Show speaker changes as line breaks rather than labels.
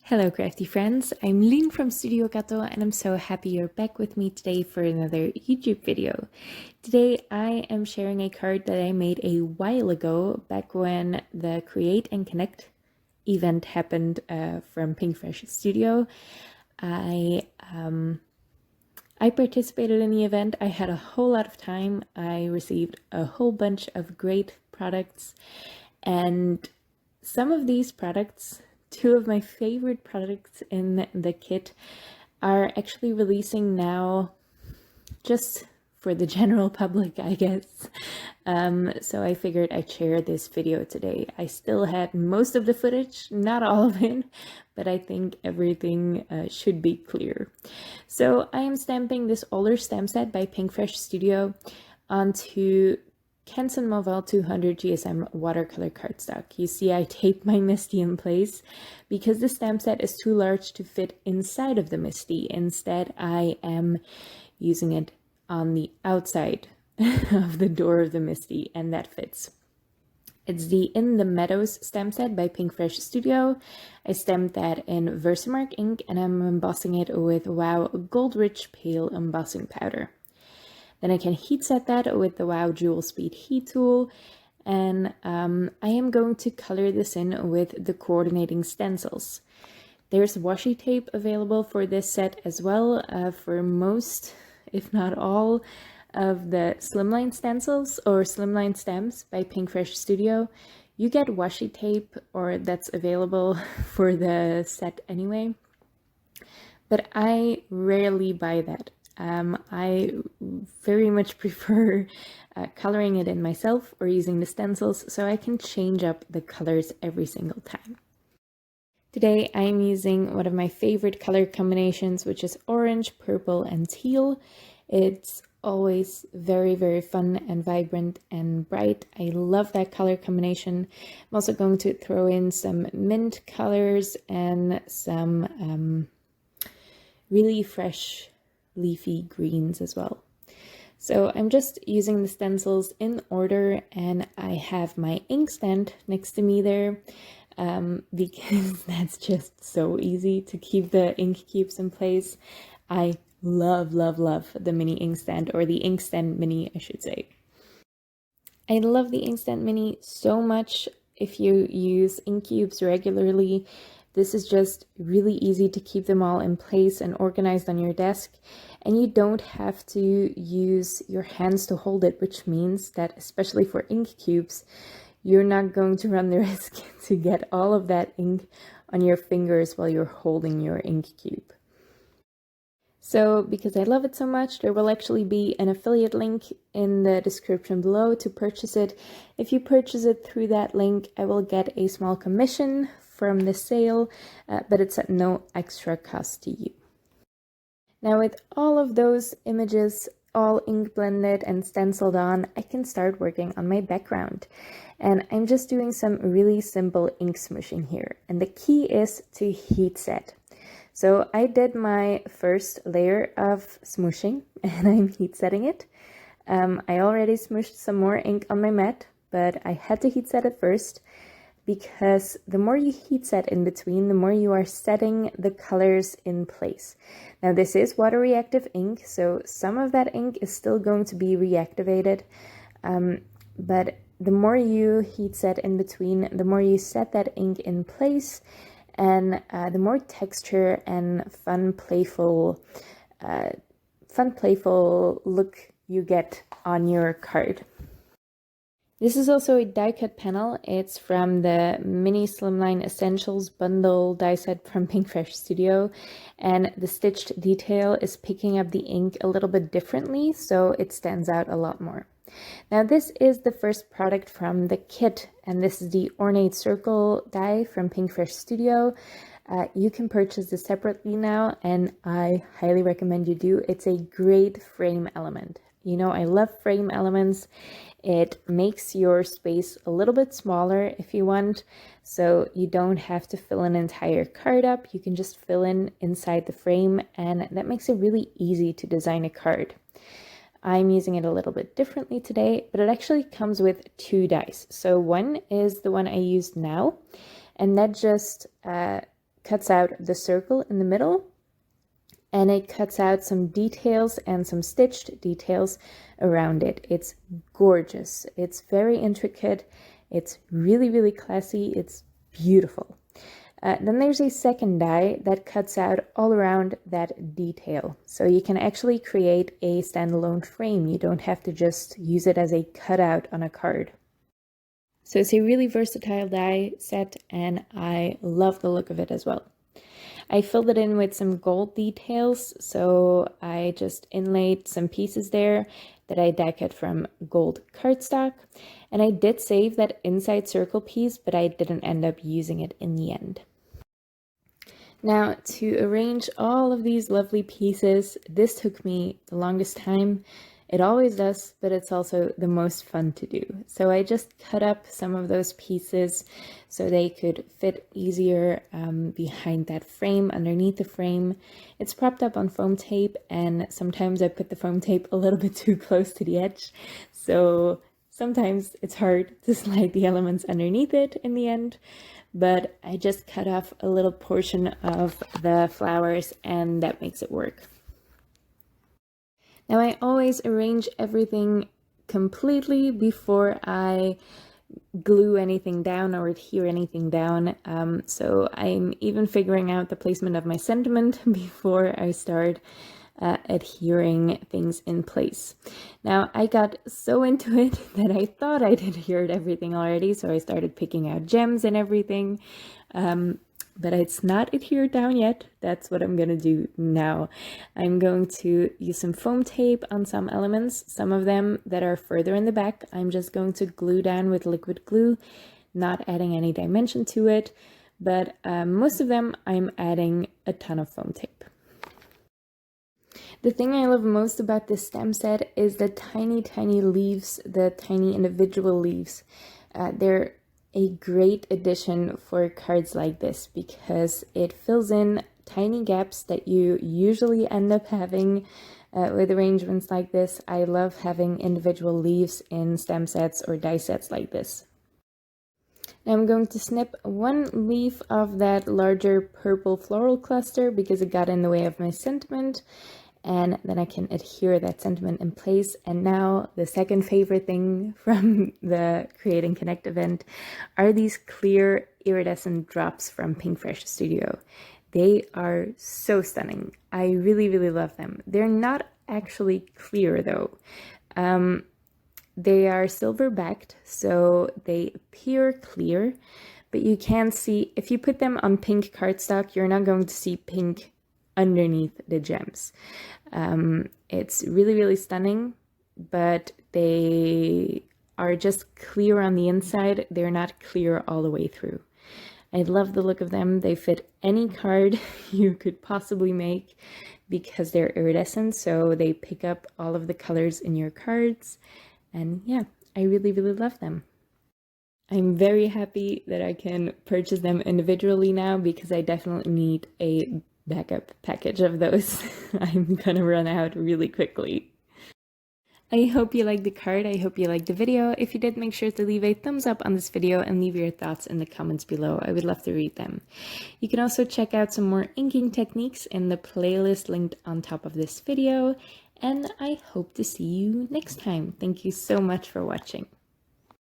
Hello crafty friends, I'm Lynn from Studio Kato and I'm so happy you're back with me today for another YouTube video. Today I am sharing a card that I made a while ago, back when the Create and Connect event happened from Pinkfresh Studio. I participated in the event. I had a whole lot of time. I received a whole bunch of great products, and some of these products, two of my favorite products in the kit, are actually releasing now just for the general public, I guess. So I figured I'd share this video today. I still had most of the footage, not all of it, but I think everything should be clear. So I am stamping this older stamp set by Pinkfresh Studio onto Canson Mobile 200 GSM watercolor cardstock. You see I taped my Misti in place because the stamp set is too large to fit inside of the Misti. Instead, I am using it on the outside of the door of the Misti, and that fits. It's the In the Meadows stamp set by Pinkfresh Studio. I stamped that in Versamark ink and I'm embossing it with Wow Gold Rich Pale embossing powder. Then I can heat set that with the Wow Jewel Speed heat tool, and I am going to color this in with the coordinating stencils. There's washi tape available for this set as well. For most, if not all, of the Slimline stencils or Slimline stamps by Pinkfresh Studio, you get washi tape, or that's available for the set anyway. But I rarely buy that. I very much prefer coloring it in myself or using the stencils so I can change up the colors every single time. Today I'm using one of my favorite color combinations, which is orange, purple, and teal. It's always very, very fun and vibrant and bright. I love that color combination. I'm also going to throw in some mint colors and some really fresh leafy greens as well. So I'm just using the stencils in order, and I have my inkstand next to me there because that's just so easy to keep the ink cubes in place. I love, love, love the mini inkstand, or the inkstand mini, I should say. I love the inkstand mini so much. If you use ink cubes regularly, this is just really easy to keep them all in place and organized on your desk, and you don't have to use your hands to hold it, which means that, especially for ink cubes, you're not going to run the risk to get all of that ink on your fingers while you're holding your ink cube. So, because I love it so much, there will actually be an affiliate link in the description below to purchase it. If you purchase it through that link, I will get a small commission from the sale, but it's at no extra cost to you. Now, with all of those images all ink blended and stenciled on, I can start working on my background. And I'm just doing some really simple ink smooshing here. And the key is to heat set. So I did my first layer of smooshing and I'm heat setting it. I already smooshed some more ink on my mat, but I had to heat set it first, because the more you heat set in between, the more you are setting the colors in place. Now this is water reactive ink, so some of that ink is still going to be reactivated, but the more you heat set in between, the more you set that ink in place, and the more texture and fun, playful look you get on your card. This is also a die cut panel. It's from the Mini Slimline Essentials bundle die set from Pinkfresh Studio, and the stitched detail is picking up the ink a little bit differently, so it stands out a lot more. Now this is the first product from the kit, and this is the Ornate Circle die from Pinkfresh Studio. You can purchase this separately now, and I highly recommend you do. It's a great frame element. You know, I love frame elements. It makes your space a little bit smaller if you want, so you don't have to fill an entire card up. You can just fill in inside the frame, and that makes it really easy to design a card. I'm using it a little bit differently today, but it actually comes with two dies. So one is the one I used now, and that just cuts out the circle in the middle, and it cuts out some details and some stitched details around it. It's gorgeous. It's very intricate. It's really, really classy. It's beautiful. Then there's a second die that cuts out all around that detail. So you can actually create a standalone frame. You don't have to just use it as a cutout on a card. So it's a really versatile die set, and I love the look of it as well. I filled it in with some gold details, so I just inlaid some pieces there that I die cut from gold cardstock, and I did save that inside circle piece, but I didn't end up using it in the end. Now, to arrange all of these lovely pieces, this took me the longest time. It always does, but it's also the most fun to do. So I just cut up some of those pieces so they could fit easier behind that frame, underneath the frame. It's propped up on foam tape, and sometimes I put the foam tape a little bit too close to the edge. So sometimes it's hard to slide the elements underneath it in the end, but I just cut off a little portion of the flowers and that makes it work. Now I always arrange everything completely before I glue anything down or adhere anything down. So I'm even figuring out the placement of my sentiment before I start adhering things in place. Now I got so into it that I thought I'd adhered everything already, so I started picking out gems and everything. But it's not adhered down yet. That's what I'm going to do now. I'm going to use some foam tape on some elements. Some of them that are further in the back, I'm just going to glue down with liquid glue, not adding any dimension to it. But most of them, I'm adding a ton of foam tape. The thing I love most about this stem set is the tiny, tiny leaves, the tiny individual leaves. They're a great addition for cards like this because it fills in tiny gaps that you usually end up having with arrangements like this. I love having individual leaves in stem sets or die sets like this. Now I'm going to snip one leaf of that larger purple floral cluster because it got in the way of my sentiment, and then I can adhere that sentiment in place. And now the second favorite thing from the Create and Connect event are these clear iridescent drops from Pinkfresh Studio. They are so stunning. I really, really love them. They're not actually clear though. They are silver backed, so they appear clear, but you can see, if you put them on pink cardstock, you're not going to see pink underneath the gems. It's really, really stunning, but they are just clear on the inside. They're not clear all the way through. I love the look of them. They fit any card you could possibly make because they're iridescent, so they pick up all of the colors in your cards. And yeah, I really, really love them. I'm very happy that I can purchase them individually now because I definitely need a backup package of those. I'm gonna run out really quickly. I hope you liked the card. I hope you liked the video. If you did, make sure to leave a thumbs up on this video and leave your thoughts in the comments below. I would love to read them. You can also check out some more inking techniques in the playlist linked on top of this video. And I hope to see you next time. Thank you so much for watching.